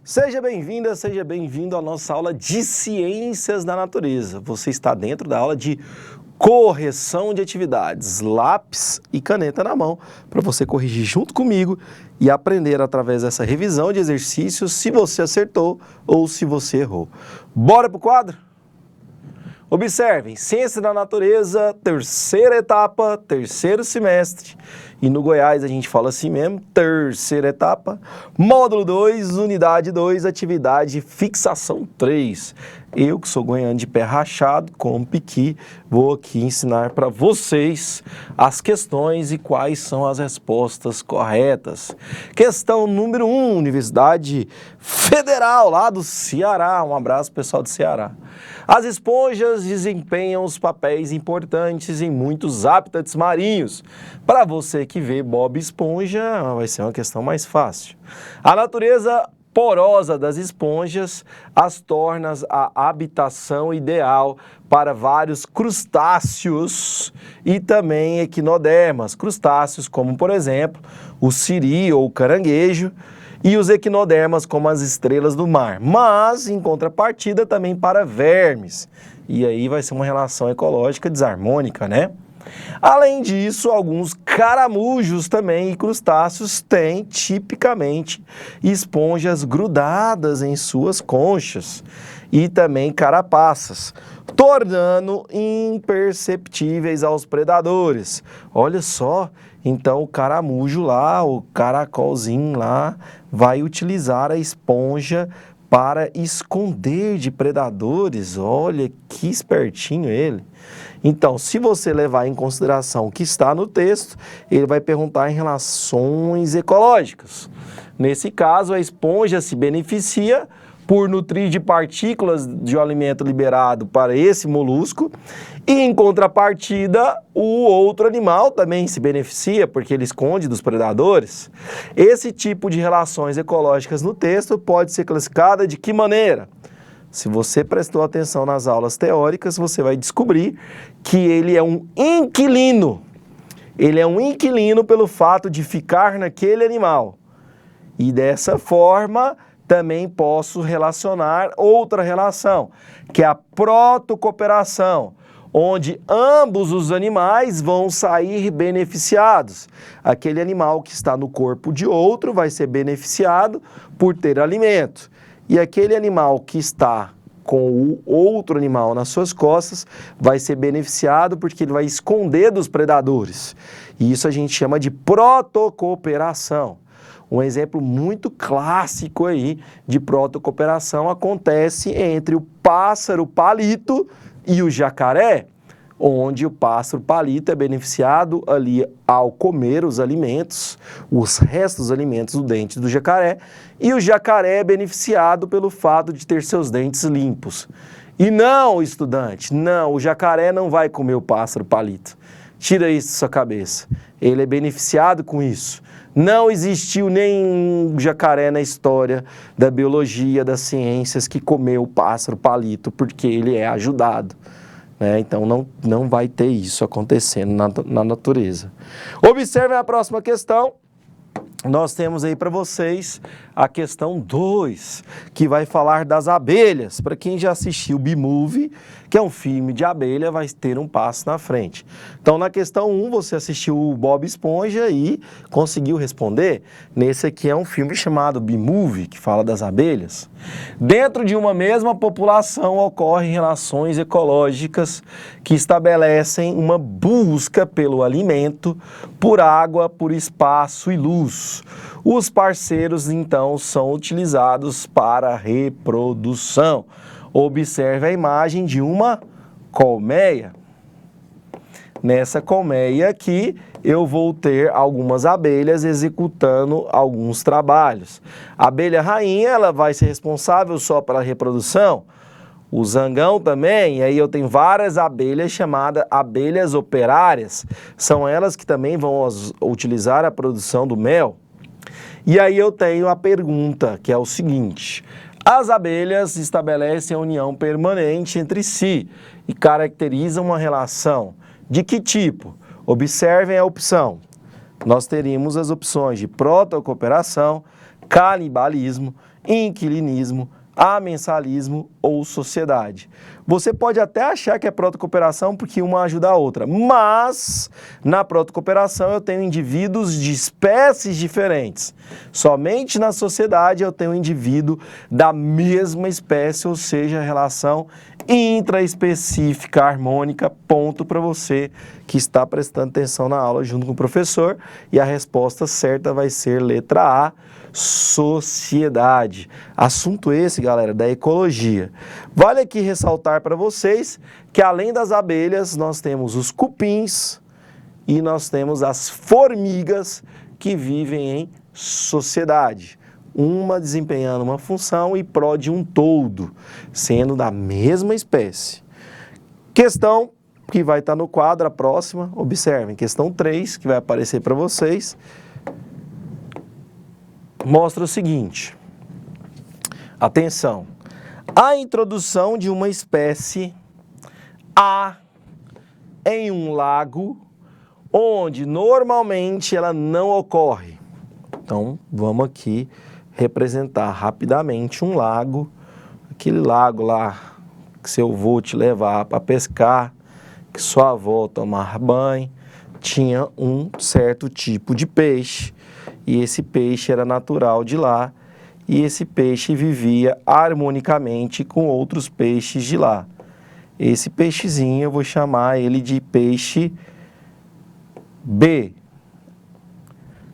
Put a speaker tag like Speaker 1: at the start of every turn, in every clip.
Speaker 1: Seja bem-vinda, seja bem-vindo à nossa aula de Ciências da Natureza. Você está dentro da aula de correção de atividades, lápis e caneta na mão, para você corrigir junto comigo e aprender através dessa revisão de exercícios se você acertou ou se você errou. Bora pro quadro? Observem, Ciências da Natureza, terceira etapa, terceiro semestre. E no Goiás a gente fala assim mesmo, terceira etapa, módulo 2, unidade 2, atividade fixação 3. Eu, que sou goiano de pé rachado, como piqui, vou aqui ensinar para vocês as questões e quais são as respostas corretas. Questão número 1, Universidade Federal, lá do Ceará. Um abraço, pessoal do Ceará. As esponjas desempenham os papéis importantes em muitos hábitats marinhos. Para você que vê Bob Esponja, vai ser uma questão mais fácil. A natureza porosa das esponjas as torna a habitação ideal para vários crustáceos e também equinodermas. Crustáceos como, por exemplo, o siri ou o caranguejo, e os equinodermas como as estrelas do mar, mas em contrapartida também para vermes. E aí vai ser uma relação ecológica desarmônica, né? Além disso, alguns caramujos também e crustáceos têm tipicamente esponjas grudadas em suas conchas e também carapaças, tornando imperceptíveis aos predadores. Olha só, então o caramujo lá, o caracolzinho lá, vai utilizar a esponja para esconder de predadores. Olha que espertinho ele. Então, se você levar em consideração o que está no texto, ele vai perguntar em relações ecológicas. Nesse caso, a esponja se beneficia por nutrir de partículas de um alimento liberado para esse molusco, e em contrapartida, o outro animal também se beneficia, porque ele esconde dos predadores. Esse tipo de relações ecológicas no texto pode ser classificada de que maneira? Se você prestou atenção nas aulas teóricas, você vai descobrir que ele é um inquilino. Ele é um inquilino pelo fato de ficar naquele animal. E dessa forma, também posso relacionar outra relação, que é a protocooperação, onde ambos os animais vão sair beneficiados. Aquele animal que está no corpo de outro vai ser beneficiado por ter alimento. E aquele animal que está com o outro animal nas suas costas vai ser beneficiado porque ele vai esconder dos predadores. E isso a gente chama de protocooperação. Um exemplo muito clássico aí de protocooperação acontece entre o pássaro palito e o jacaré, onde o pássaro palito é beneficiado ali ao comer os alimentos, os restos dos alimentos do dente do jacaré, e o jacaré é beneficiado pelo fato de ter seus dentes limpos. E não, estudante, não, o jacaré não vai comer o pássaro palito. Tira isso da sua cabeça. Ele é beneficiado com isso. Não existiu nenhum jacaré na história da biologia, das ciências, que comeu o pássaro palito, porque ele é ajudado. Então não vai ter isso acontecendo na natureza. Observem a próxima questão. Nós temos aí para vocês a questão 2, que vai falar das abelhas. Para quem já assistiu B-Movie, que é um filme de abelha, vai ter um passo na frente. Então, na questão 1, você assistiu o Bob Esponja e conseguiu responder. Nesse aqui é um filme chamado B-Movie, que fala das abelhas. Dentro de uma mesma população ocorrem relações ecológicas que estabelecem uma busca pelo alimento, por água, por espaço e luz. Os parceiros, então, são utilizados para a reprodução. Observe a imagem de uma colmeia. Nessa colmeia aqui, eu vou ter algumas abelhas executando alguns trabalhos. A abelha rainha, ela vai ser responsável só pela reprodução. O zangão também, e aí eu tenho várias abelhas chamadas abelhas operárias. São elas que também vão utilizar a produção do mel. E aí eu tenho a pergunta, que é o seguinte: as abelhas estabelecem a união permanente entre si e caracterizam uma relação de que tipo? Observem a opção. Nós teríamos as opções de protocooperação, canibalismo, inquilinismo, amensalismo ou sociedade. Você pode até achar que é protocooperação porque uma ajuda a outra, mas na protocooperação eu tenho indivíduos de espécies diferentes. Somente na sociedade eu tenho um indivíduo da mesma espécie, ou seja, relação intraespecífica harmônica, ponto para você que está prestando atenção na aula junto com o professor, e a resposta certa vai ser letra A, sociedade. Assunto esse, galera, da ecologia. Vale aqui ressaltar para vocês que além das abelhas, nós temos os cupins e nós temos as formigas que vivem em sociedade. Uma desempenhando uma função em prol de um todo, sendo da mesma espécie. Questão que vai estar no quadro, a próxima, observem, questão 3, que vai aparecer para vocês, mostra o seguinte, atenção, a introdução de uma espécie A em um lago, onde normalmente ela não ocorre. Então, vamos aqui representar rapidamente um lago, aquele lago lá que seu avô te levar para pescar, que sua avó tomar banho, tinha um certo tipo de peixe, e esse peixe era natural de lá, e esse peixe vivia harmonicamente com outros peixes de lá. Esse peixezinho eu vou chamar ele de peixe B.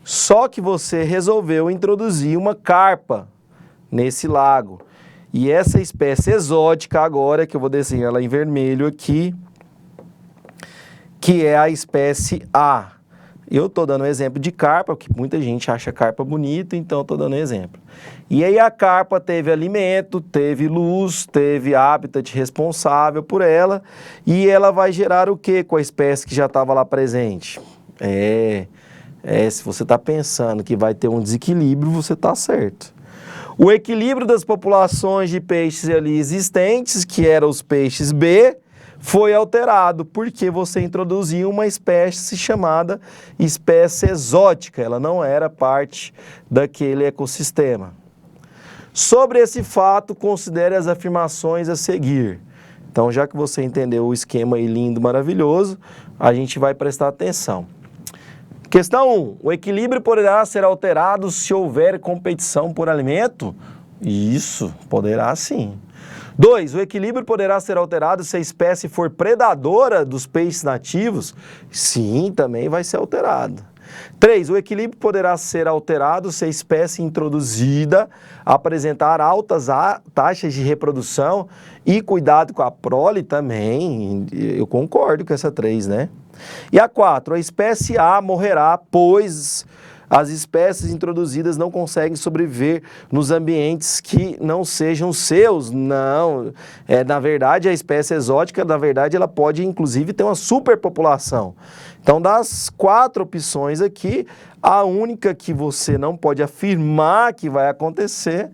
Speaker 1: Só que você resolveu introduzir uma carpa nesse lago. E essa espécie exótica agora, que eu vou desenhar ela em vermelho aqui, que é a espécie A. Eu estou dando um exemplo de carpa, porque muita gente acha carpa bonita, então estou dando um exemplo. E aí a carpa teve alimento, teve luz, teve habitat responsável por ela, e ela vai gerar o que com a espécie que já estava lá presente? Se você está pensando que vai ter um desequilíbrio, você está certo. O equilíbrio das populações de peixes ali existentes, que eram os peixes B, foi alterado porque você introduziu uma espécie chamada espécie exótica. Ela não era parte daquele ecossistema. Sobre esse fato, considere as afirmações a seguir. Então, já que você entendeu o esquema aí lindo, maravilhoso, a gente vai prestar atenção. Questão 1. O equilíbrio poderá ser alterado se houver competição por alimento? Isso, poderá sim. 2. O equilíbrio poderá ser alterado se a espécie for predadora dos peixes nativos? Sim, também vai ser alterado. 3. O equilíbrio poderá ser alterado se a espécie introduzida apresentar altas taxas de reprodução e cuidado com a prole também. Eu concordo com essa 3, né? E a 4. A espécie A morrerá, pois as espécies introduzidas não conseguem sobreviver nos ambientes que não sejam seus. Não, na verdade, a espécie exótica, na verdade, ela pode, inclusive, ter uma superpopulação. Então, das 4 opções aqui, a única que você não pode afirmar que vai acontecer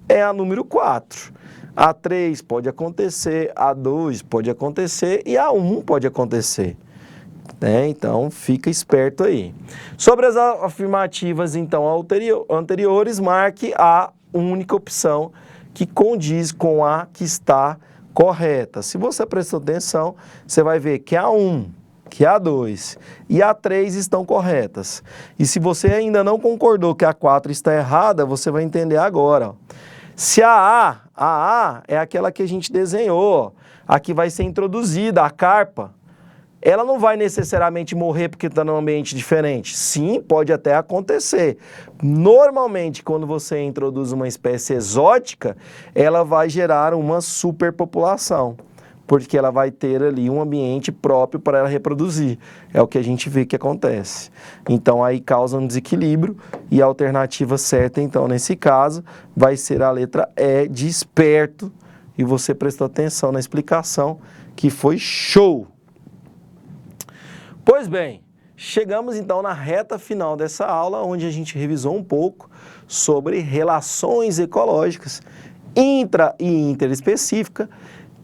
Speaker 1: é a número 4. A 3 pode acontecer, a 2 pode acontecer e a 1 pode acontecer. Então, fica esperto aí. Sobre as afirmativas, então, anteriores, marque a única opção que condiz com a que está correta. Se você prestou atenção, você vai ver que a 1, que a 2 e a 3 estão corretas. E se você ainda não concordou que a 4 está errada, você vai entender agora. Se a A é aquela que a gente desenhou, a que vai ser introduzida, a carpa, ela não vai necessariamente morrer porque está num ambiente diferente. Sim, pode até acontecer. Normalmente, quando você introduz uma espécie exótica, ela vai gerar uma superpopulação, porque ela vai ter ali um ambiente próprio para ela reproduzir. É o que a gente vê que acontece. Então, aí causa um desequilíbrio e a alternativa certa, então, nesse caso, vai ser a letra E de esperto. E você prestou atenção na explicação, que foi show! Pois bem, chegamos então na reta final dessa aula, onde a gente revisou um pouco sobre relações ecológicas intra- e interespecíficas,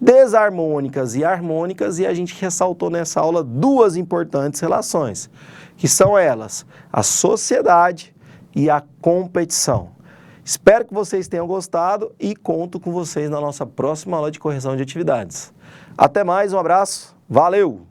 Speaker 1: desarmônicas e harmônicas, e a gente ressaltou nessa aula 2 importantes relações, que são elas, a sociedade e a competição. Espero que vocês tenham gostado e conto com vocês na nossa próxima aula de correção de atividades. Até mais, um abraço, valeu!